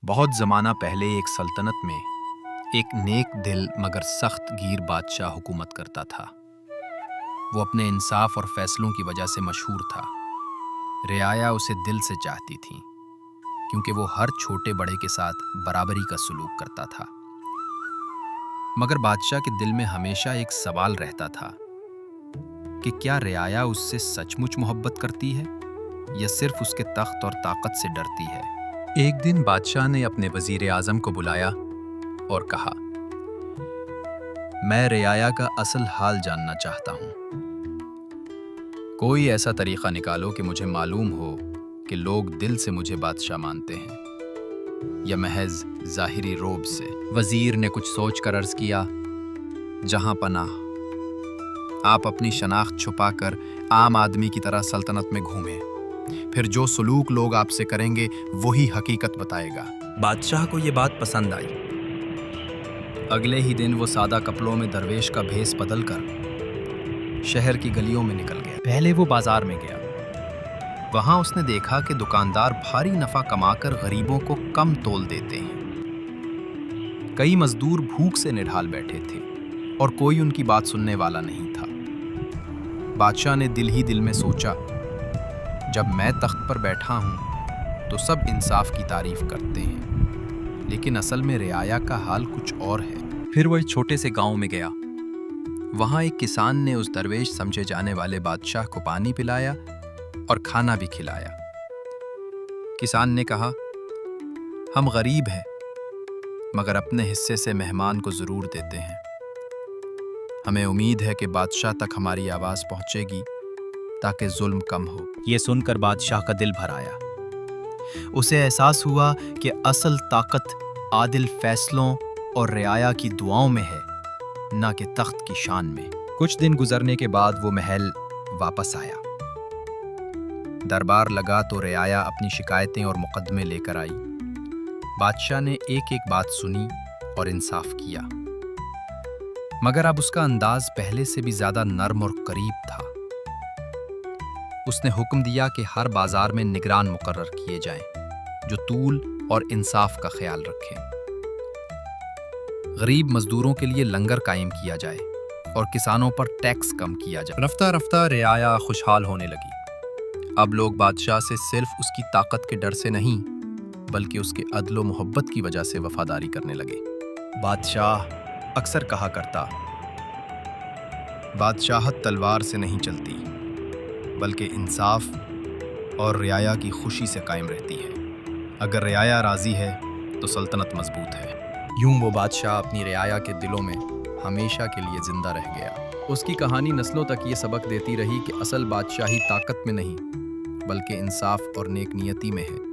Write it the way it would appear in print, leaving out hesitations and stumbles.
بہت زمانہ پہلے ایک سلطنت میں ایک نیک دل مگر سخت گیر بادشاہ حکومت کرتا تھا۔ وہ اپنے انصاف اور فیصلوں کی وجہ سے مشہور تھا۔ رعایا اسے دل سے چاہتی تھیں کیونکہ وہ ہر چھوٹے بڑے کے ساتھ برابری کا سلوک کرتا تھا۔ مگر بادشاہ کے دل میں ہمیشہ ایک سوال رہتا تھا کہ کیا رعایا اس سے سچ مچ محبت کرتی ہے یا صرف اس کے تخت اور طاقت سے ڈرتی ہے۔ ایک دن بادشاہ نے اپنے وزیر اعظم کو بلایا اور کہا، میں رعایا کا اصل حال جاننا چاہتا ہوں۔ کوئی ایسا طریقہ نکالو کہ مجھے معلوم ہو کہ لوگ دل سے مجھے بادشاہ مانتے ہیں یا محض ظاہری روب سے۔ وزیر نے کچھ سوچ کر عرض کیا، جہاں پناہ، آپ اپنی شناخت چھپا کر عام آدمی کی طرح سلطنت میں گھومیں، پھر جو سلوک لوگ آپ سے کریں گے وہی حقیقت بتائے گا۔ بادشاہ کو یہ بات پسند آئی۔ اگلے ہی دن وہ سادہ کپڑوں میں درویش کا بھیس بدل کر شہر کی گلیوں میں نکل گیا۔ پہلے وہ بازار میں گیا۔ وہاں اس نے دیکھا کہ دکاندار بھاری نفع کما کر غریبوں کو کم تول دیتے ہیں۔ کئی مزدور بھوک سے نڈھال بیٹھے تھے اور کوئی ان کی بات سننے والا نہیں تھا۔ بادشاہ نے دل ہی دل میں سوچا، جب میں تخت پر بیٹھا ہوں تو سب انصاف کی تعریف کرتے ہیں، لیکن اصل میں رعایا کا حال کچھ اور ہے۔ پھر وہ ایک چھوٹے سے گاؤں میں گیا۔ وہاں ایک کسان نے اس درویش سمجھے جانے والے بادشاہ کو پانی پلایا اور کھانا بھی کھلایا۔ کسان نے کہا، ہم غریب ہیں مگر اپنے حصے سے مہمان کو ضرور دیتے ہیں۔ ہمیں امید ہے کہ بادشاہ تک ہماری آواز پہنچے گی تاکہ ظلم کم ہو۔ یہ سن کر بادشاہ کا دل بھر آیا۔ اسے احساس ہوا کہ اصل طاقت عادل فیصلوں اور رعایا کی دعاؤں میں ہے، نہ کہ تخت کی شان میں۔ کچھ دن گزرنے کے بعد وہ محل واپس آیا۔ دربار لگا تو رعایا اپنی شکایتیں اور مقدمے لے کر آئی۔ بادشاہ نے ایک ایک بات سنی اور انصاف کیا، مگر اب اس کا انداز پہلے سے بھی زیادہ نرم اور قریب تھا۔ اس نے حکم دیا کہ ہر بازار میں نگران مقرر کیے جائیں جو طول اور انصاف کا خیال رکھیں۔ غریب مزدوروں کے لیے لنگر قائم کیا جائے اور کسانوں پر ٹیکس کم کیا جائے۔ رفتہ رفتہ رعایا خوشحال ہونے لگی۔ اب لوگ بادشاہ سے صرف اس کی طاقت کے ڈر سے نہیں بلکہ اس کے عدل و محبت کی وجہ سے وفاداری کرنے لگے۔ بادشاہ اکثر کہا کرتا، بادشاہت تلوار سے نہیں چلتی بلکہ انصاف اور رعایا کی خوشی سے قائم رہتی ہے۔ اگر رعایا راضی ہے تو سلطنت مضبوط ہے۔ یوں وہ بادشاہ اپنی رعایا کے دلوں میں ہمیشہ کے لیے زندہ رہ گیا۔ اس کی کہانی نسلوں تک یہ سبق دیتی رہی کہ اصل بادشاہی طاقت میں نہیں بلکہ انصاف اور نیک نیتی میں ہے۔